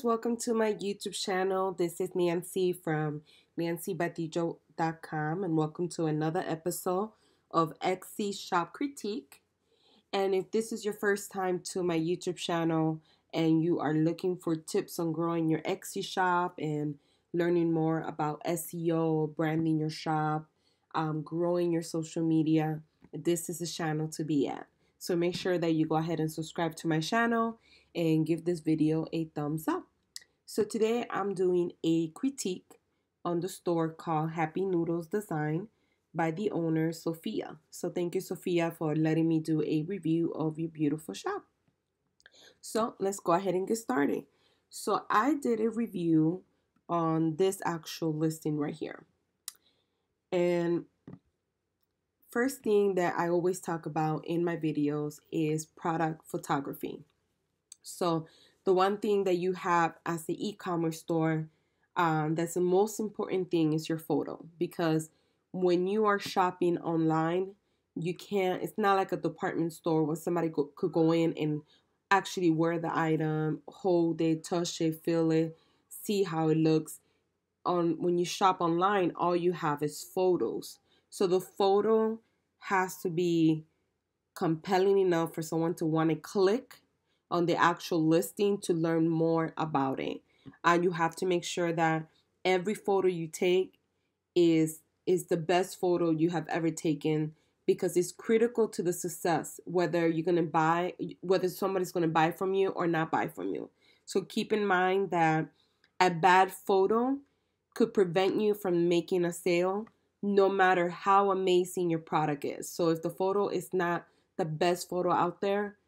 guys, welcome to my YouTube channel. This is Nancy from nancybatillo.com and welcome to another episode of Etsy Shop Critique. And if this is your first time to my YouTube channel and you are looking for tips on growing your Etsy shop and learning more about SEO, branding your shop, growing your social media, this is the channel to be at. So make sure that you go ahead and subscribe to my channel and give this video a thumbs up. So today I'm doing a critique on the store called Happy Noodles Design by the owner Sophia. So thank you, Sophia, for letting me do a review of your beautiful shop. So let's go ahead and get started. So I did a review on this actual listing right here. And first thing that I always talk about in my videos is product photography. So the one thing that you have as the e-commerce store, that's the most important thing is your photo, because when you are shopping online, you can't, it's not like a department store where somebody could go in and actually wear the item, hold it, touch it, feel it, see how it looks. When you shop online, all you have is photos. So the photo has to be compelling enough for someone to want to click on the actual listing to learn more about it. And you have to make sure that every photo you take is the best photo you have ever taken, because it's critical to the success, whether you're going to buy, whether somebody's going to buy from you or not buy from you. So keep in mind that a bad photo could prevent you from making a sale, no matter how amazing your product is. So if the photo is not the best photo out there,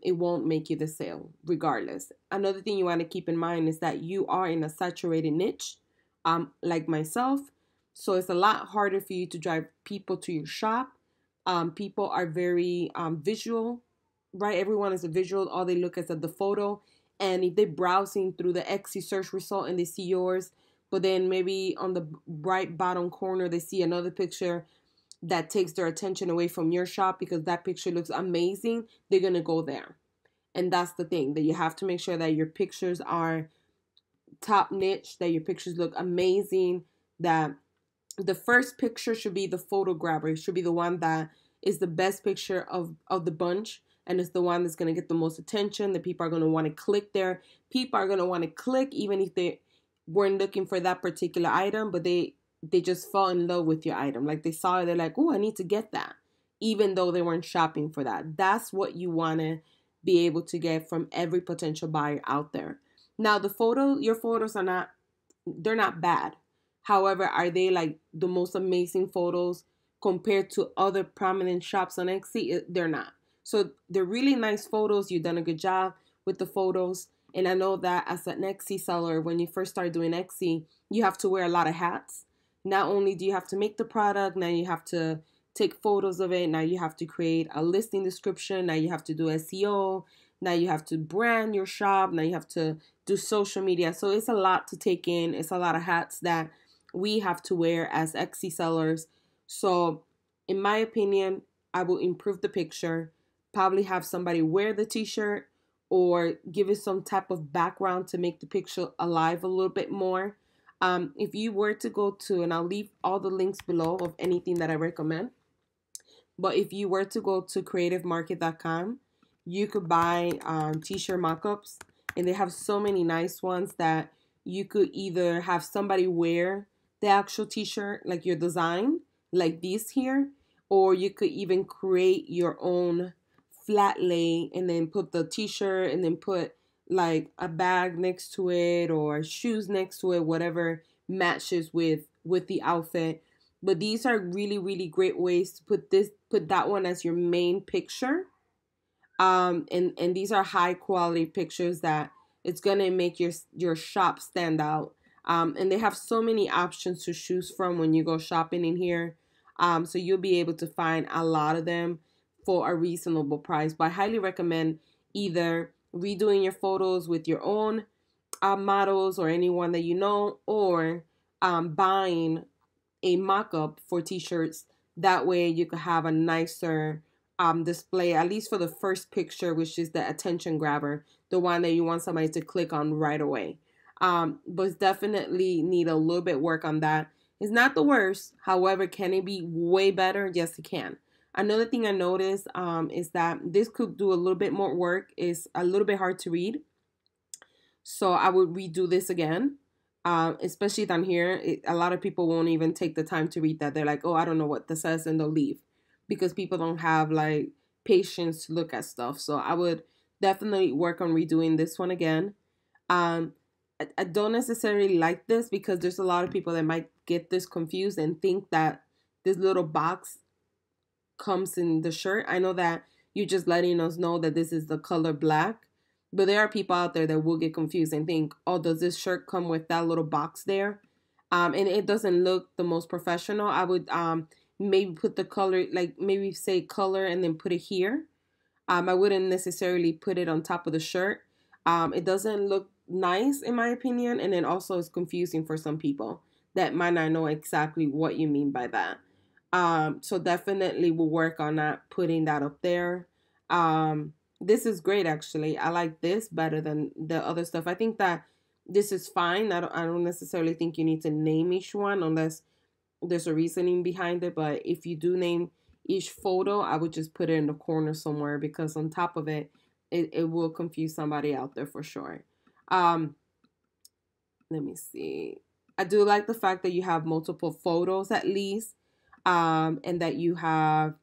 it won't make you the sale regardless. Another thing you want to keep in mind is that you are in a saturated niche, like myself. So it's a lot harder for you to drive people to your shop. People are very visual, right? Everyone is a visual. All they look at is the photo. And if they're browsing through the Etsy search result and they see yours, but then maybe on the right bottom corner, they see another picture that takes their attention away from your shop because that picture looks amazing, they're going to go there. And that's the thing, that you have to make sure that your pictures are top niche, that your pictures look amazing, that the first picture should be the photo grabber. It should be the one that is the best picture of the bunch, and it's the one that's going to get the most attention, that people are going to want to click there. People are going to want to click even if they weren't looking for that particular item, but they just fall in love with your item. Like they saw it, they're like, oh, I need to get that, even though they weren't shopping for that. That's what you want to be able to get from every potential buyer out there. Now, your photos they're not bad. However, are they like the most amazing photos compared to other prominent shops on Etsy? They're not. So they're really nice photos. You've done a good job with the photos. And I know that as an Etsy seller, when you first start doing Etsy, you have to wear a lot of hats. Not only do you have to make the product, now you have to take photos of it. Now you have to create a listing description. Now you have to do SEO. Now you have to brand your shop. Now you have to do social media. So it's a lot to take in. It's a lot of hats that we have to wear as Etsy sellers. So in my opinion, I will improve the picture, probably have somebody wear the t-shirt or give it some type of background to make the picture alive a little bit more. If you were to go to, and I'll leave all the links below of anything that I recommend, but if you were to go to creativemarket.com, you could buy t-shirt mock-ups, and they have so many nice ones that you could either have somebody wear the actual t-shirt, like your design, like these here, or you could even create your own flat lay and then put the t-shirt and then put like a bag next to it or shoes next to it, whatever matches with the outfit. But these are really, really great ways to put that one as your main picture. And these are high quality pictures that it's gonna make your shop stand out. And they have so many options to choose from when you go shopping in here. So you'll be able to find a lot of them for a reasonable price. But I highly recommend either redoing your photos with your own models or anyone that you know, or buying a mock-up for t-shirts. That way you could have a nicer display, at least for the first picture, which is the attention grabber, the one that you want somebody to click on right away. But definitely need a little bit work on that. It's not the worst. However, can it be way better? Yes, it can. Another thing I noticed is that this could do a little bit more work. It's a little bit hard to read. So I would redo this again, especially down here. A lot of people won't even take the time to read that. They're like, oh, I don't know what this says, and they'll leave because people don't have like patience to look at stuff. So I would definitely work on redoing this one again. I don't necessarily like this because there's a lot of people that might get this confused and think that this little box comes in the shirt. I know that you're just letting us know that this is the color black, but there are people out there that will get confused and think, oh, does this shirt come with that little box there? And it doesn't look the most professional. I would maybe put the color, like maybe say color and then put it here. I wouldn't necessarily put it on top of the shirt. It doesn't look nice in my opinion, and then also it's confusing for some people that might not know exactly what you mean by that. So definitely we'll work on that, putting that up there. This is great actually. I like this better than the other stuff. I think that this is fine. I don't necessarily think you need to name each one unless there's a reasoning behind it. But if you do name each photo, I would just put it in the corner somewhere because on top of it, it will confuse somebody out there for sure. Let me see. I do like the fact that you have multiple photos at least, and that you have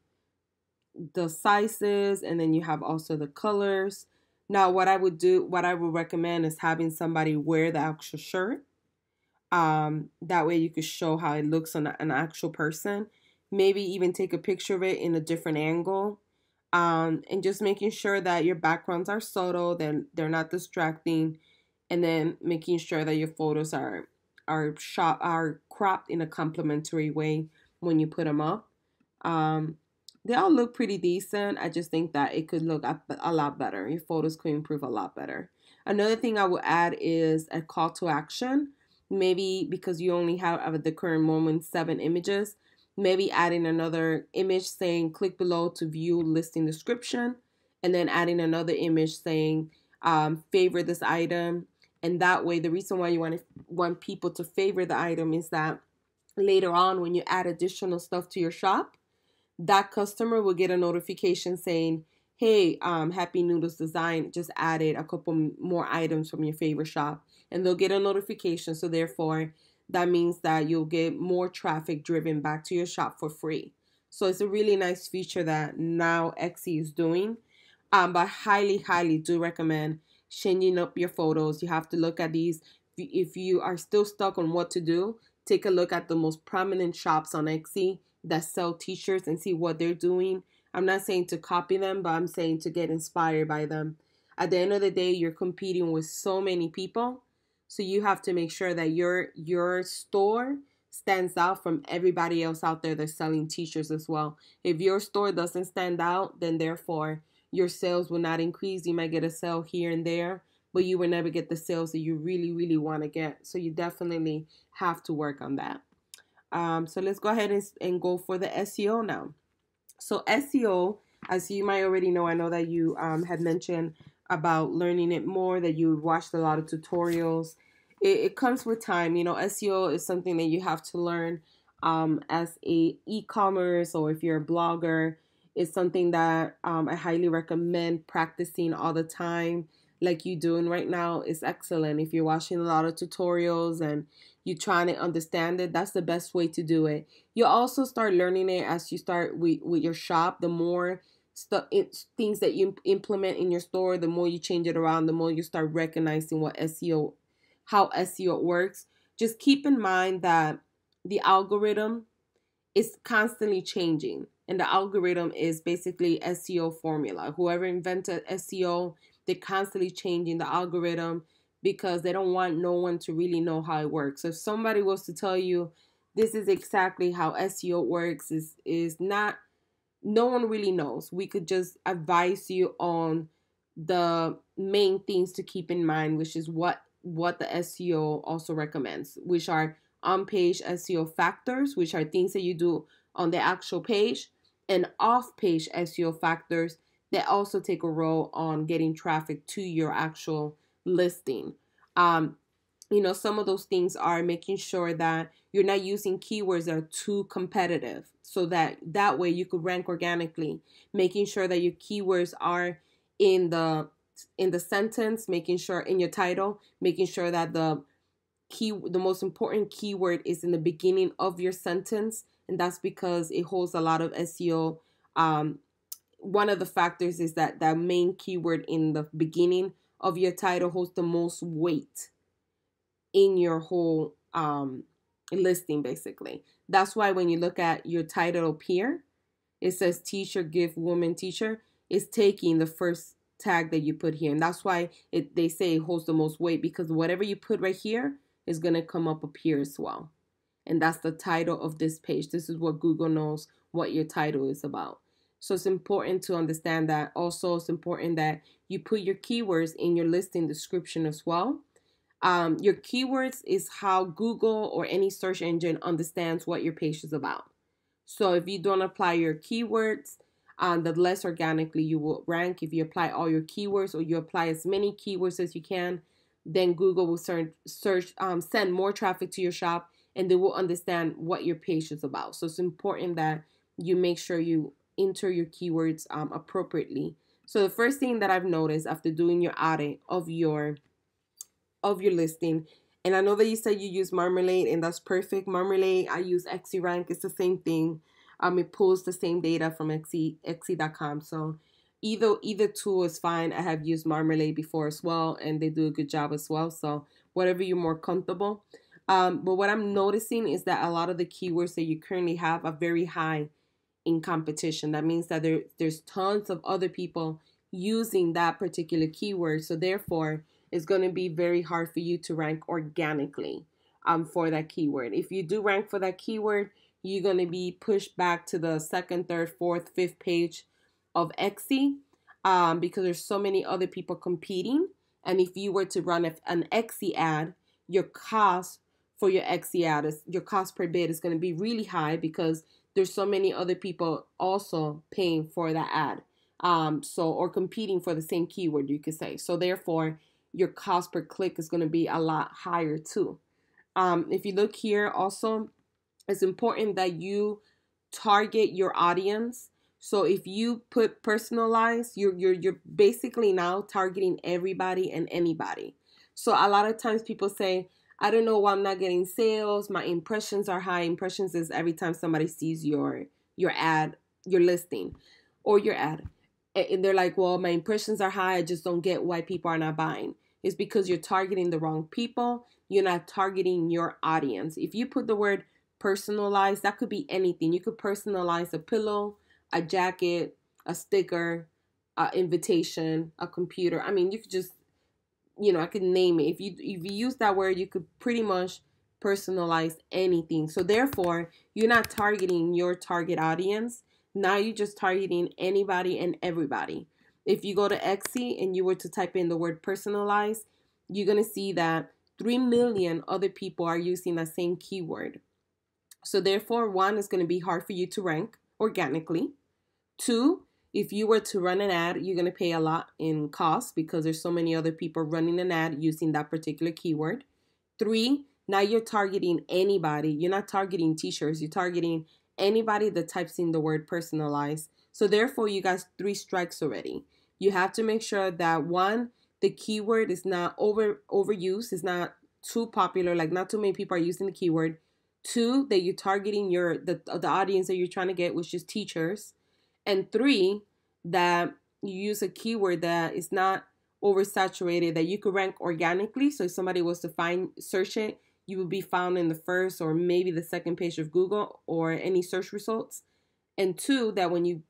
the sizes, and then you have also the colors. Now, what I would recommend is having somebody wear the actual shirt. That way you could show how it looks on an actual person. Maybe even take a picture of it in a different angle. And just making sure that your backgrounds are subtle, then they're not distracting, and then making sure that your photos are cropped in a complimentary way when you put them up. They all look pretty decent. I just think that it could look a lot better. Your photos could improve a lot better. Another thing I would add is a call to action. Maybe because you only have at the current moment 7 images, maybe adding another image saying click below to view listing description, and then adding another image saying favor this item. And that way, the reason why you want people to favor the item is that later on when you add additional stuff to your shop, that customer will get a notification saying, hey, Happy Noodles Design just added a couple more items from your favorite shop, and they'll get a notification. So therefore, that means that you'll get more traffic driven back to your shop for free. So it's a really nice feature that now Etsy is doing. But I highly do recommend changing up your photos. You have to look at these. If you are still stuck on what to do, take a look at the most prominent shops on Etsy that sell t-shirts and see what they're doing. I'm not saying to copy them, but I'm saying to get inspired by them. At the end of the day, you're competing with so many people. So you have to make sure that your store stands out from everybody else out there that's selling t-shirts as well. If your store doesn't stand out, then therefore your sales will not increase. You might get a sale here and there, but you will never get the sales that you really want to get. So you definitely have to work on that. So let's go ahead and go for the SEO now. So SEO, as you might already know, I know that you had mentioned about learning it more, that you watched a lot of tutorials. It comes with time. You know, SEO is something that you have to learn as a e-commerce, or if you're a blogger. It's something that I highly recommend practicing all the time, like you're doing right now. Is excellent. If you're watching a lot of tutorials and you're trying to understand it, that's the best way to do it. You also start learning it as you start with your shop. The more things that you implement in your store, the more you change it around, the more you start recognizing how SEO works. Just keep in mind that the algorithm is constantly changing, and the algorithm is basically SEO formula. Whoever invented SEO, they're constantly changing the algorithm because they don't want no one to really know how it works. So if somebody was to tell you this is exactly how SEO works, is not, no one really knows. We could just advise you on the main things to keep in mind, which is what the SEO also recommends, which are on-page SEO factors, which are things that you do on the actual page, and off-page SEO factors that also take a role on getting traffic to your actual listing. Um, some of those things are making sure that you're not using keywords that are too competitive, so that way you could rank organically. Making sure that your keywords are in the sentence, making sure in your title, making sure that the most important keyword is in the beginning of your sentence, and that's because it holds a lot of SEO. One of the factors is that that main keyword in the beginning of your title holds the most weight in your whole listing, basically. That's why when you look at your title up here, it says teacher, gift, woman, teacher. It's taking the first tag that you put here. And that's why they say it holds the most weight, because whatever you put right here is going to come up here as well. And that's the title of this page. This is what Google knows what your title is about. So it's important to understand that. Also, it's important that you put your keywords in your listing description as well. Your keywords is how Google or any search engine understands what your page is about. So if you don't apply your keywords, the less organically you will rank. If you apply all your keywords, or you apply as many keywords as you can, then Google will send more traffic to your shop, and they will understand what your page is about. So it's important that you make sure you enter your keywords appropriately. So the first thing that I've noticed after doing your audit of your listing, and I know that you said you use Marmalade, and that's perfect. Marmalade, I use XC Rank. It's the same thing. It pulls the same data from XC.com. So either tool is fine. I have used Marmalade before as well, and they do a good job as well. So whatever you're more comfortable. But what I'm noticing is that a lot of the keywords that you currently have are very high in competition. That means that there's tons of other people using that particular keyword. So therefore, it's going to be very hard for you to rank organically for that keyword. If you do rank for that keyword, you're going to be pushed back to the second, third, fourth, fifth page of Etsy because there's so many other people competing. And if you were to run an Etsy ad, your cost for your Etsy ad, your cost per bid is going to be really high because there's so many other people also paying for that ad. Or competing for the same keyword, you could say. So therefore, your cost per click is going to be a lot higher too. If you look here also, it's important that you target your audience. So if you put personalized, you're basically now targeting everybody and anybody. So a lot of times people say, I don't know why I'm not getting sales. My impressions are high. Impressions is every time somebody sees your ad, your listing, or your ad. And they're like, well, my impressions are high. I just don't get why people are not buying. It's because you're targeting the wrong people. You're not targeting your audience. If you put the word personalized, that could be anything. You could personalize a pillow, a jacket, a sticker, an invitation, a computer. I mean, you could just, I could name it. If you use that word, you could pretty much personalize anything. So therefore, you're not targeting your target audience. Now you're just targeting anybody and everybody. If you go to Etsy and you were to type in the word personalized, you're going to see that 3 million other people are using that same keyword. So therefore, one, is going to be hard for you to rank organically. Two, if you were to run an ad, you're going to pay a lot in cost because there's so many other people running an ad using that particular keyword. Three, now you're targeting anybody. You're not targeting t-shirts. You're targeting anybody that types in the word personalized. So therefore, you guys 3 strikes already. You have to make sure that one, the keyword is not overused. It's not too popular. Like not too many people are using the keyword. Two, that you're targeting the audience that you're trying to get, which is teachers. And 3, that you use a keyword that is not oversaturated, that you could rank organically. So if somebody was to search it, you will be found in the first or maybe the second page of Google or any search results. And 2, that when you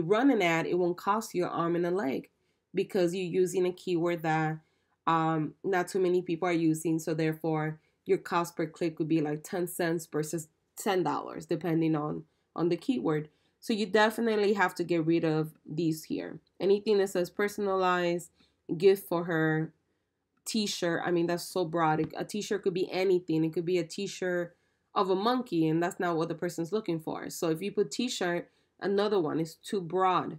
run an ad, it won't cost you an arm and a leg because you're using a keyword that not too many people are using. So therefore, your cost per click would be like 10 cents versus $10, depending on the keyword. So you definitely have to get rid of these here. Anything that says personalized, gift for her, t-shirt. I mean, that's so broad. A t-shirt could be anything. It could be a t-shirt of a monkey, and that's not what the person's looking for. So if you put t-shirt, another one is too broad.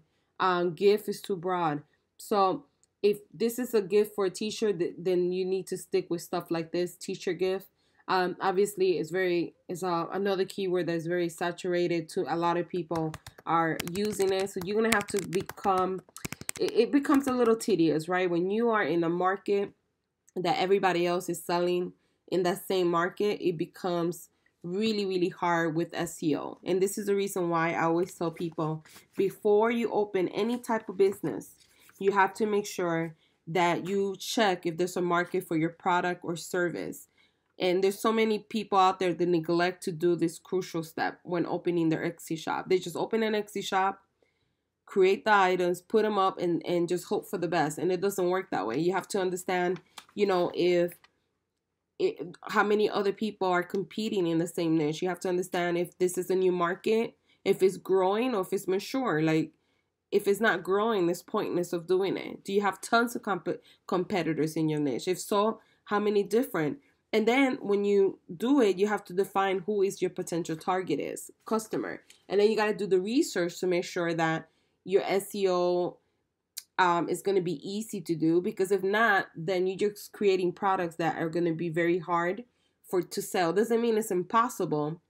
GIF is too broad. So if this is a GIF for a t-shirt, then you need to stick with stuff like this t-shirt GIF. Obviously, it's another keyword that's very saturated. To a lot of people are using it, so you're gonna have to become. It becomes a little tedious, right? When you are in a market that everybody else is selling in that same market, it becomes really, really hard with SEO. And this is the reason why I always tell people, before you open any type of business, you have to make sure that you check if there's a market for your product or service. And there's so many people out there that neglect to do this crucial step when opening their Etsy shop. They just open an Etsy shop, create the items, put them up, and just hope for the best. And it doesn't work that way. You have to understand, if how many other people are competing in the same niche. You have to understand if this is a new market, if it's growing, or if it's mature. Like, if it's not growing, there's pointless of doing it. Do you have tons of competitors in your niche? If so, how many different? And then when you do it, you have to define who is your potential target is, customer. And then you got to do the research to make sure that your SEO is going to be easy to do, because if not, then you're just creating products that are going to be very hard to sell. Doesn't mean it's impossible,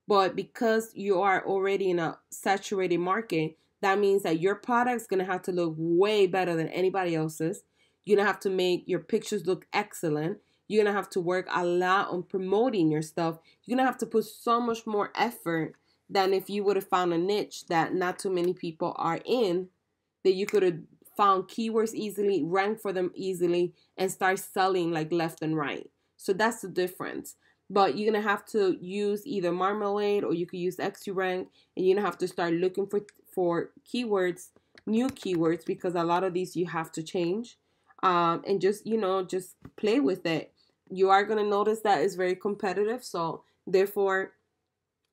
but because you are already in a saturated market, that means that your product's going to have to look way better than anybody else's. You're going to have to make your pictures look excellent. You're going to have to work a lot on promoting your stuff. You're going to have to put so much more effort than if you would have found a niche that not too many people are in, that you could have found keywords easily, rank for them easily, and start selling like left and right. So that's the difference. But you're going to have to use either Marmalade, or you could use XURank, and you're going to have to start looking for keywords, new keywords, because a lot of these you have to change. And just play with it. You are going to notice that it's very competitive. So therefore,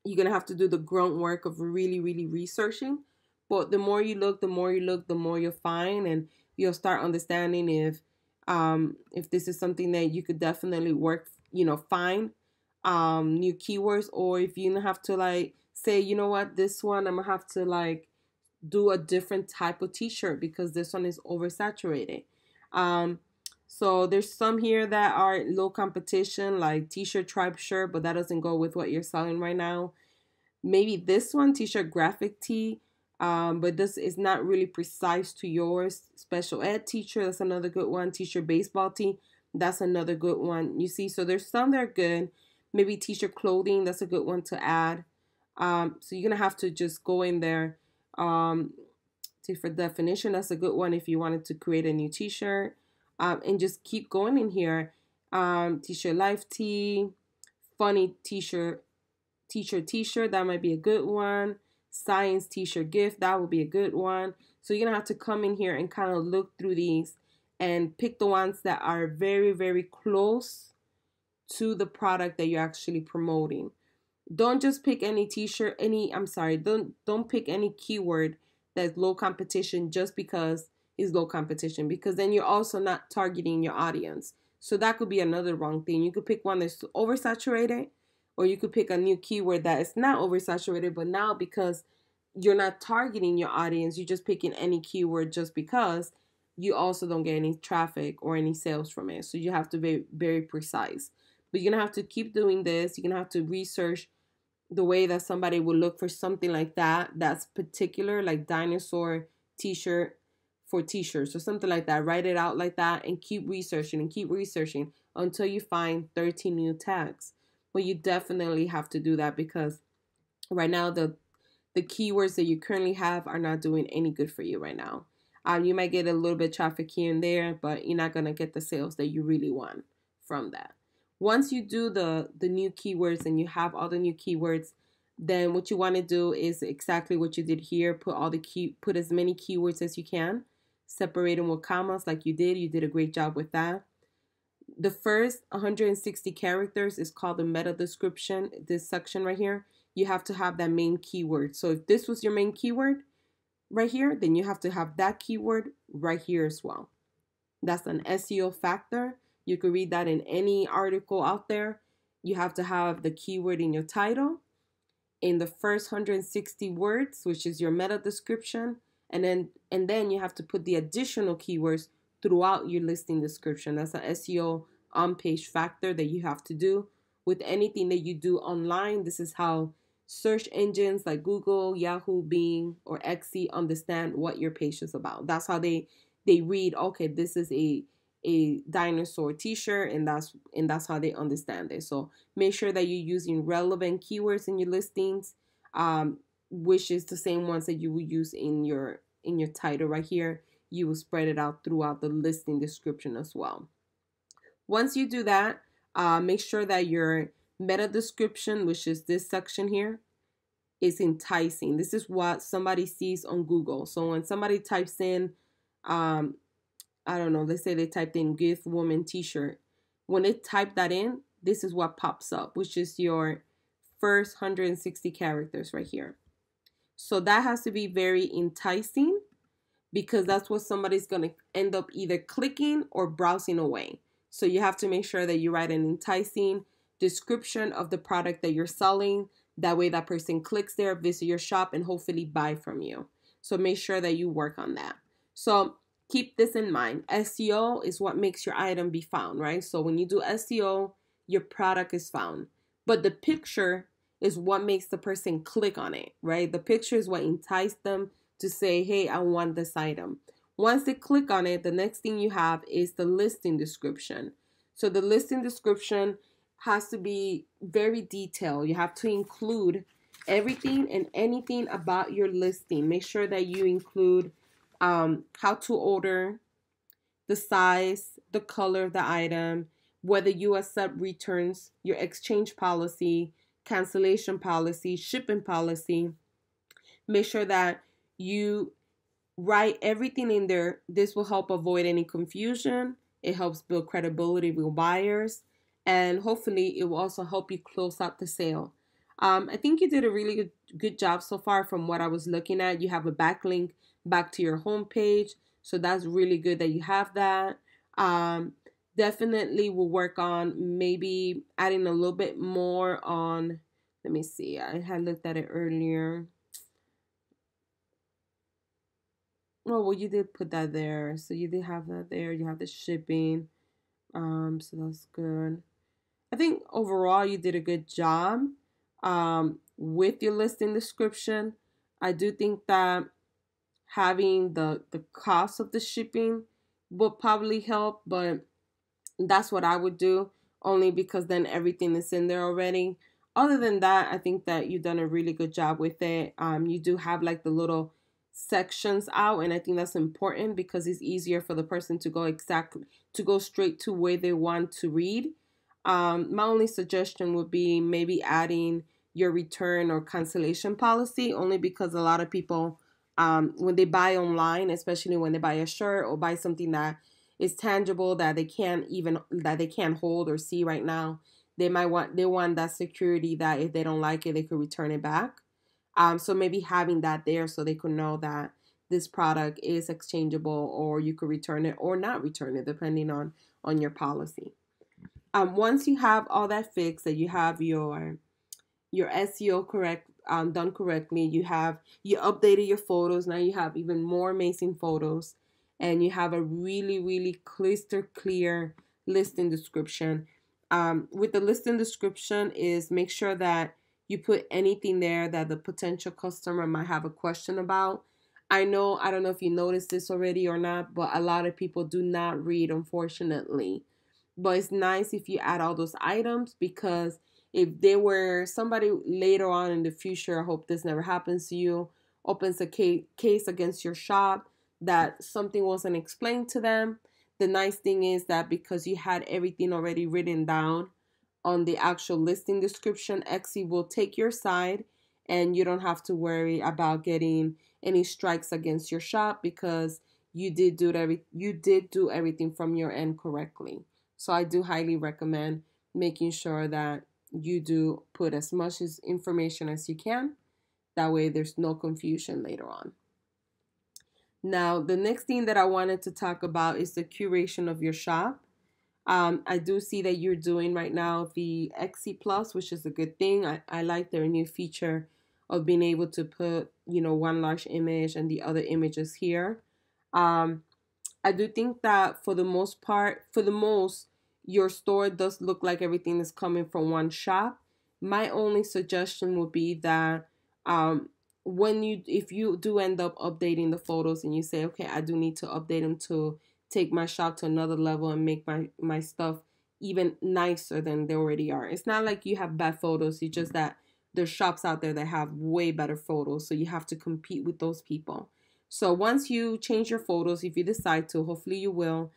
you're going to have to do the groundwork of really, really researching. But the more you look, the more you'll find, and you'll start understanding if this is something that you could definitely find new keywords, or if you have to say, you know what, this one I'm gonna have to do a different type of t-shirt because this one is oversaturated. So there's some here that are low competition, like t-shirt tribe shirt, but that doesn't go with what you're selling right now. Maybe this one, t-shirt graphic tee, but this is not really precise to yours. Special ed teacher, that's another good one. T-shirt baseball tee, that's another good one. You see, so there's some that are good. Maybe t-shirt clothing, that's a good one to add. So you're gonna have to just go in there. For definition, that's a good one if you wanted to create a new t-shirt. And just keep going in here. T-shirt life tee, funny t-shirt, that might be a good one. Science t-shirt gift, that would be a good one. So you're gonna have to come in here and kind of look through these and pick the ones that are very, very close to the product that you're actually promoting. Don't just pick any t-shirt, don't pick any keyword that's low competition just because it's low competition, because then you're also not targeting your audience. So that could be another wrong thing. You could pick one that's oversaturated, or you could pick a new keyword that is not oversaturated, but now because you're not targeting your audience, you're just picking any keyword just because, you also don't get any traffic or any sales from it. So you have to be very precise. But you're going to have to keep doing this. You're going to have to research the way that somebody would look for something like that, that's particular, like dinosaur t-shirt for t-shirts or something like that. Write it out like that and keep researching until you find 13 new tags. But you definitely have to do that, because right now the keywords that you currently have are not doing any good for you right now. You might get a little bit of traffic here and there, but you're not going to get the sales that you really want from that. Once you do the new keywords and you have all the new keywords, then what you want to do is exactly what you did here. Put as many keywords as you can. Separate them with commas like you did. You did a great job with that. The first 160 characters is called the meta description. This section right here, you have to have that main keyword. So if this was your main keyword right here, then you have to have that keyword right here as well. That's an SEO factor. You could read that in any article out there. You have to have the keyword in your title, in the first 160 words, which is your meta description, and then you have to put the additional keywords throughout your listing description. That's an SEO on page factor that you have to do with anything that you do online. This is how search engines like Google, Yahoo, Bing, or Xe understand what your page is about. That's how they read, okay, this is a dinosaur t-shirt, and that's how they understand it. So make sure that you're using relevant keywords in your listings, which is the same ones that you will use in your title right here. You will spread it out throughout the listing description as well. Once you do that, make sure that your meta description, which is this section here, is enticing. This is what somebody sees on Google. So when somebody types in, I don't know, let's say they typed in "gift woman t-shirt." When they type that in, this is what pops up, which is your first 160 characters right here. So that has to be very enticing, because that's what somebody's going to end up either clicking or browsing away. So you have to make sure that you write an enticing description of the product that you're selling. That way that person clicks there, visit your shop, and hopefully buy from you. So make sure that you work on that. So keep this in mind. SEO is what makes your item be found, right? So when you do SEO, your product is found. But the picture is what makes the person click on it, right? The picture is what enticed them to say, hey, I want this item. Once they click on it, the next thing you have is the listing description. So the listing description has to be very detailed. You have to include everything and anything about your listing. Make sure that you include how to order, the size, the color of the item, whether you accept returns, your exchange policy, cancellation policy, shipping policy. Make sure that you write everything in there. This will help avoid any confusion. It helps build credibility with buyers, and hopefully it will also help you close out the sale. I think you did a really good job so far from what I was looking at. You have a backlink back to your homepage, so that's really good that you have that. Definitely will work on maybe adding a little bit more on, let me see, I had looked at it earlier. Oh, well, you did put that there. So you did have that there. You have the shipping. So that's good. I think overall you did a good job with your listing description. I do think that having the cost of the shipping will probably help, but that's what I would do, only because then everything is in there already. Other than that, I think that you've done a really good job with it. You do have like the little sections out, and I think that's important because it's easier for the person to go straight to where they want to read. My only suggestion would be maybe adding your return or cancellation policy, only because a lot of people, when they buy online, especially when they buy a shirt or buy something that is tangible that they can't hold or see right now, they want that security that if they don't like it, they could return it back. So maybe having that there so they could know that this product is exchangeable, or you could return it or not return it depending on your policy. Once you have all that fixed, that you have your SEO done correctly, you updated your photos. Now you have even more amazing photos, and you have a really, really crystal clear listing description. With the listing description is make sure that you put anything there that the potential customer might have a question about. I don't know if you noticed this already or not, but a lot of people do not read, unfortunately. But it's nice if you add all those items, because if they were somebody later on in the future, I hope this never happens to you, opens a case against your shop that something wasn't explained to them. The nice thing is that because you had everything already written down on the actual listing description, Xe will take your side, and you don't have to worry about getting any strikes against your shop, because you did do everything from your end correctly. So I do highly recommend making sure that you do put as much information as you can. That way there's no confusion later on. Now, the next thing that I wanted to talk about is the curation of your shop. I do see that you're doing right now the XC Plus, which is a good thing. I like their new feature of being able to put, one large image and the other images here. Um, I do think that for the most part, your store does look like everything is coming from one shop. My only suggestion would be that um, if you do end up updating the photos and you say, okay, I do need to update them to take my shop to another level and make my stuff even nicer than they already are. It's not like you have bad photos. It's just that there's shops out there that have way better photos, so you have to compete with those people. So once you change your photos, if you decide to, hopefully you will,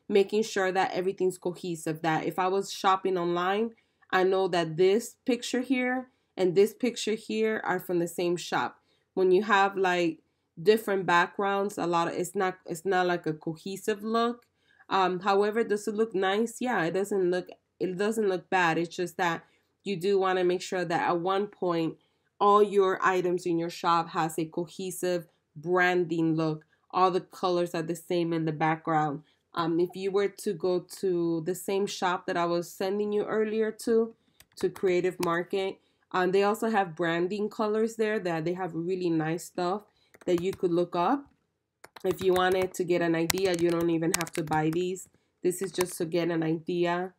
making sure that everything's cohesive. That if I was shopping online, I know that this picture here and this picture here are from the same shop. When you have like different backgrounds, it's not like a cohesive look. However, does it look nice? Yeah, it doesn't look bad. It's just that you do want to make sure that at one point all your items in your shop has a cohesive branding look. All the colors are the same in the background. If you were to go to the same shop that I was sending you earlier to Creative Market, they also have branding colors there that they have really nice stuff that you could look up. If you wanted to get an idea, you don't even have to buy these. This is just to get an idea.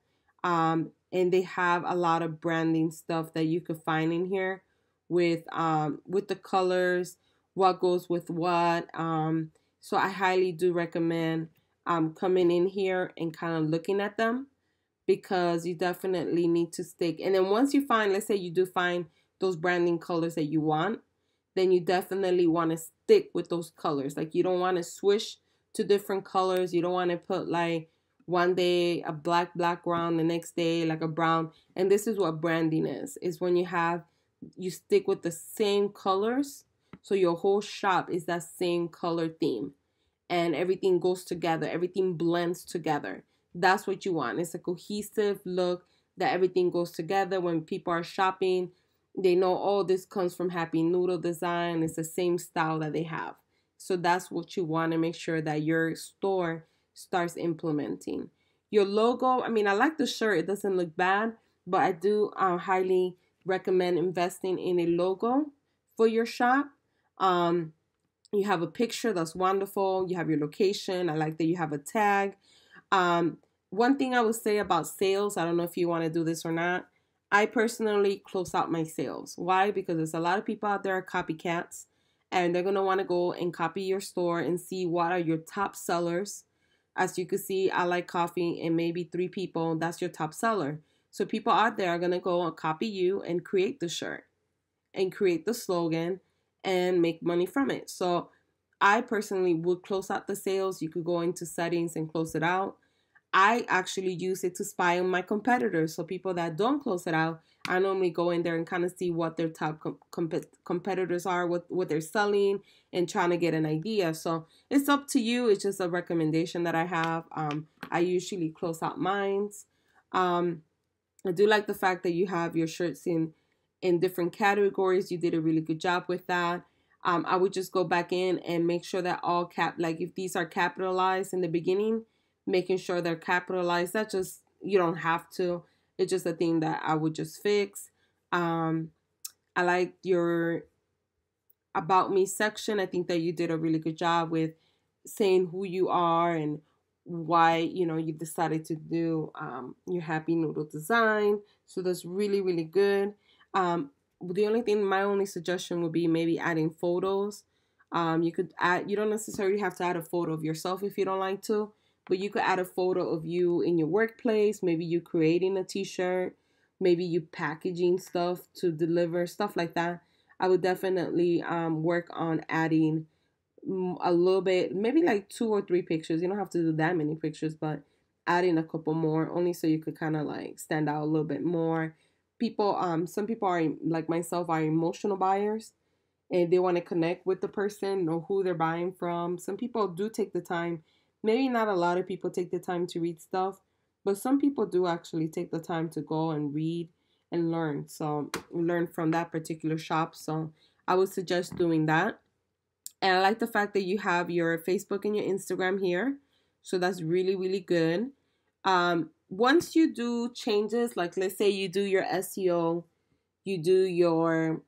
And they have a lot of branding stuff that you could find in here with the colors, what goes with what. So I highly do recommend coming in here and kind of looking at them, because you definitely need to stick. And then once you find, let's say you do find those branding colors that you want, then you definitely want to stick with those colors. Like, you don't want to switch to different colors. You don't want to put like one day a black background, the next day like a brown. And this is what branding is when you stick with the same colors. So your whole shop is that same color theme and everything goes together. Everything blends together. That's what you want. It's a cohesive look that everything goes together. When people are shopping, they know, oh, this comes from Happy Noodle Design. It's the same style that they have. So that's what you want to make sure that your store starts implementing. Your logo, I mean, I like the shirt. It doesn't look bad, but I do highly recommend investing in a logo for your shop. You have a picture, that's wonderful. You have your location. I like that you have a tag. One thing I would say about sales, I don't know if you want to do this or not. I personally close out my sales. Why? Because there's a lot of people out there are copycats, and they're going to want to go and copy your store and see what are your top sellers. As you can see, I like coffee, and maybe 3 people, that's your top seller. So people out there are going to go and copy you and create the shirt and create the slogan and make money from it. So I personally would close out the sales. You could go into settings and close it out. I actually use it to spy on my competitors. So people that don't close it out, I normally go in there and kind of see what their top competitors are, what they're selling, and trying to get an idea. So it's up to you. It's just a recommendation that I have. I usually close out mines. I do like the fact that you have your shirts in different categories. You did a really good job with that. I would just go back in and make sure that all like if these are capitalized in the beginning, making sure they're capitalized. That just, you don't have to. It's just a thing that I would just fix. I like your About Me section. I think that you did a really good job with saying who you are and why, you decided to do your Happy Noodle design. So that's really, really good. My only suggestion would be maybe adding photos. You don't necessarily have to add a photo of yourself if you don't like to, but you could add a photo of you in your workplace. Maybe you creating a t-shirt, maybe you packaging stuff to deliver, stuff like that. I would definitely work on adding a little bit, maybe like 2 or 3 pictures. You don't have to do that many pictures, but adding a couple more, only so you could kind of like stand out a little bit more. Some people are like myself, are emotional buyers, and they want to connect with the person or who they're buying from. Some people do take the time. Maybe not a lot of people take the time to read stuff, but some people do actually take the time to go and read and learn. So learn from that particular shop. So I would suggest doing that. And I like the fact that you have your Facebook and your Instagram here. So that's really, really good. Once you do changes, like let's say you do your SEO, you do your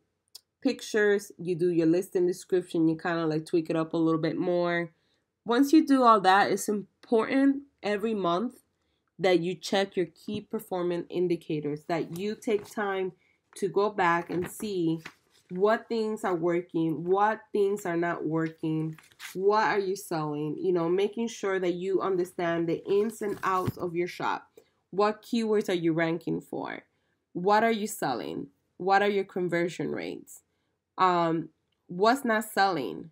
pictures, you do your listing description, you kind of like tweak it up a little bit more. Once you do all that, it's important every month that you check your key performance indicators, that you take time to go back and see what things are working, what things are not working, what are you selling, making sure that you understand the ins and outs of your shop. What keywords are you ranking for? What are you selling? What are your conversion rates? What's not selling?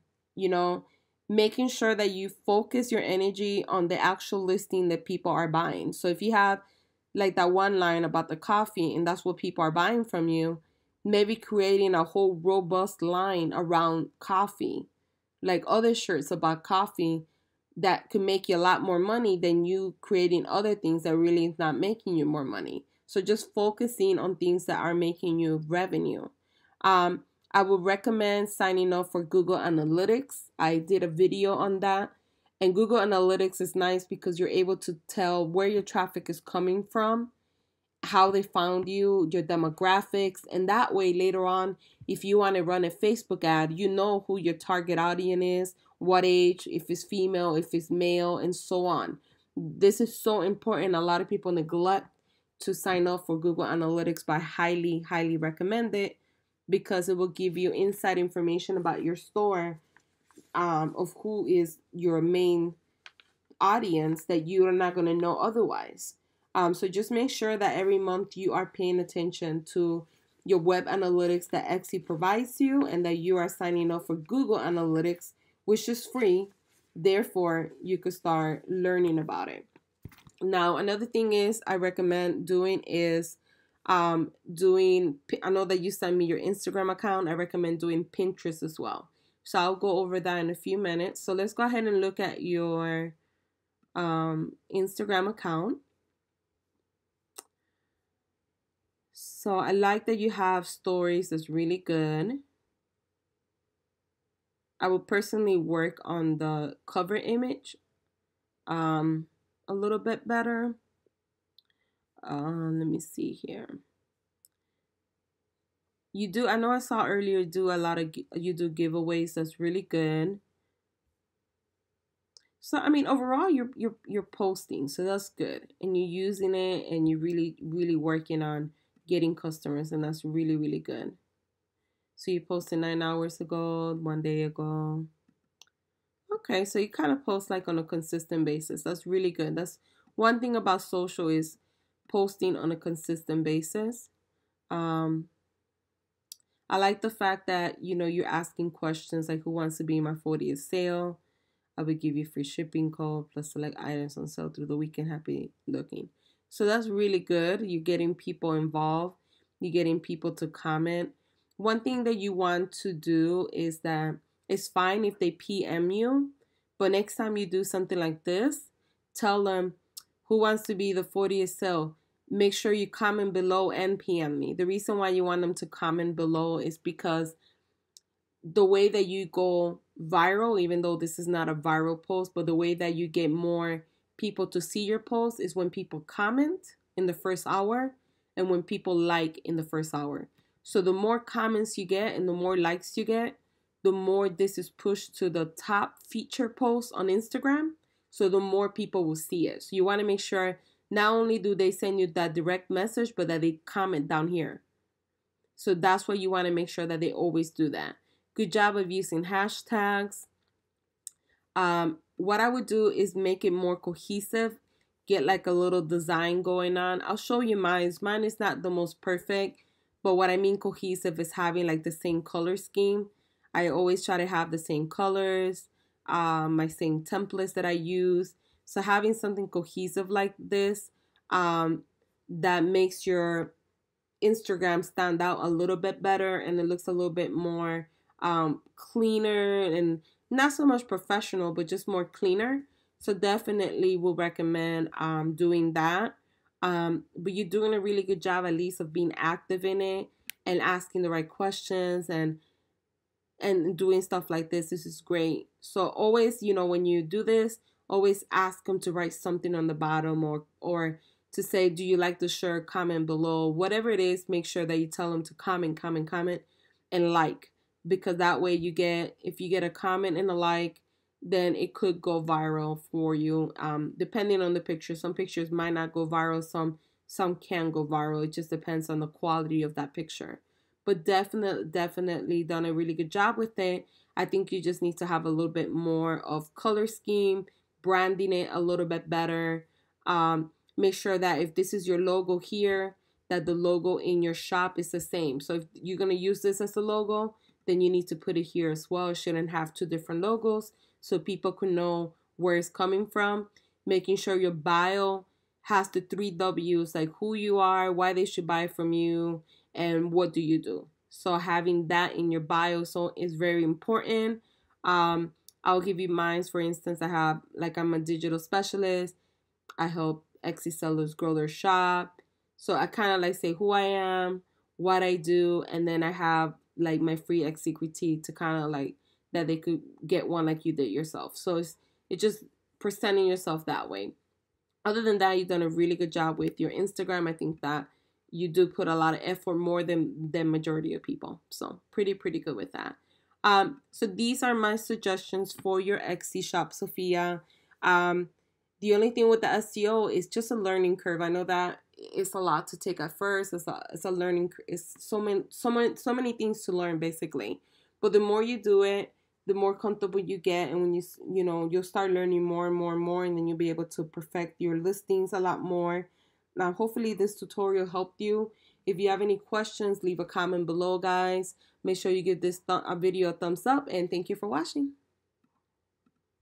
Making sure that you focus your energy on the actual listing that people are buying. So if you have like that one line about the coffee and that's what people are buying from you, maybe creating a whole robust line around coffee, like other shirts about coffee that could make you a lot more money than you creating other things that really is not making you more money. So just focusing on things that are making you revenue. I would recommend signing up for Google Analytics. I did a video on that. And Google Analytics is nice because you're able to tell where your traffic is coming from, how they found you, your demographics. And that way, later on, if you want to run a Facebook ad, you know who your target audience is, what age, if it's female, if it's male, and so on. This is so important. A lot of people neglect to sign up for Google Analytics, but I highly, highly recommend it, because it will give you inside information about your store, of who is your main audience that you are not going to know otherwise. So just make sure that every month you are paying attention to your web analytics that Etsy provides you, and that you are signing up for Google Analytics, which is free. Therefore, you could start learning about it. Now, another thing is I recommend doing is I know that you sent me your Instagram account. I recommend doing Pinterest as well. So I'll go over that in a few minutes. So let's go ahead and look at your Instagram account. So I like that you have stories. That's really good. I will personally work on the cover image a little bit better. Let me see here. I know I saw earlier, you do giveaways. That's really good. So I mean, overall, you're posting, so that's good, and you're using it, and you're really working on getting customers, and that's really good. So you posted 9 hours ago, 1 day ago. Okay, so you kind of post like on a consistent basis. That's really good. That's one thing about social, is posting on a consistent basis. I like the fact that, you're asking questions like, who wants to be in my 40th sale? I would give you free shipping code plus select items on sale through the weekend. Happy looking. So that's really good. You're getting people involved. You're getting people to comment. One thing that you want to do is that it's fine if they PM you, but next time you do something like this, tell them, who wants to be the 40th sale? Make sure you comment below and PM me. The reason why you want them to comment below is because the way that you go viral, even though this is not a viral post, but the way that you get more people to see your post is when people comment in the first hour and when people like in the first hour. So the more comments you get and the more likes you get, the more this is pushed to the top feature post on Instagram. So the more people will see it. So you want to make sure not only do they send you that direct message, but that they comment down here. So that's what you want to make sure that they always do that. Good job of using hashtags. What I would do is make it more cohesive. Get like a little design going on. I'll show you mine. Mine is not the most perfect, but what I mean cohesive is having like the same color scheme. I always try to have the same colors, my same templates that I use. So having something cohesive like this, that makes your Instagram stand out a little bit better, and it looks a little bit more cleaner and not so much professional, but just more cleaner. So definitely will recommend doing that. But you're doing a really good job, at least, of being active in it and asking the right questions and doing stuff like this. This is great. So always, when you do this, always ask them to write something on the bottom, or to say, do you like the shirt? Comment below. Whatever it is, make sure that you tell them to comment, and like, because that way if you get a comment and a like, then it could go viral for you. Depending on the picture, some pictures might not go viral, some can go viral. It just depends on the quality of that picture. But definitely done a really good job with it. I think you just need to have a little bit more of color scheme, branding it a little bit better. Make sure that if this is your logo here, that the logo in your shop is the same. So if you're going to use this as a logo, then you need to put it here as well. It shouldn't have two different logos, so people can know where it's coming from. Making sure your bio has the 3 W's, like who you are, why they should buy from you, and what do you do. So having that in your bio is very important. I'll give you mine. For instance, I'm a digital specialist. I help Etsy sellers grow their shop. So I kind of like say who I am, what I do, and then I have like my free Etsy critique to kind of like that they could get one like you did yourself. So it's just presenting yourself that way. Other than that, you've done a really good job with your Instagram. I think that you do put a lot of effort, more than majority of people. So pretty good with that. So these are my suggestions for your Etsy shop, Sophia. The only thing with the SEO is just a learning curve. I know that it's a lot to take at first. It's a learning. It's so many things to learn basically. But the more you do it, the more comfortable you get, and when you'll start learning more and more and more, and then you'll be able to perfect your listings a lot more. Now, hopefully this tutorial helped you. If you have any questions, leave a comment below, guys. Make sure you give this video a thumbs up, and thank you for watching.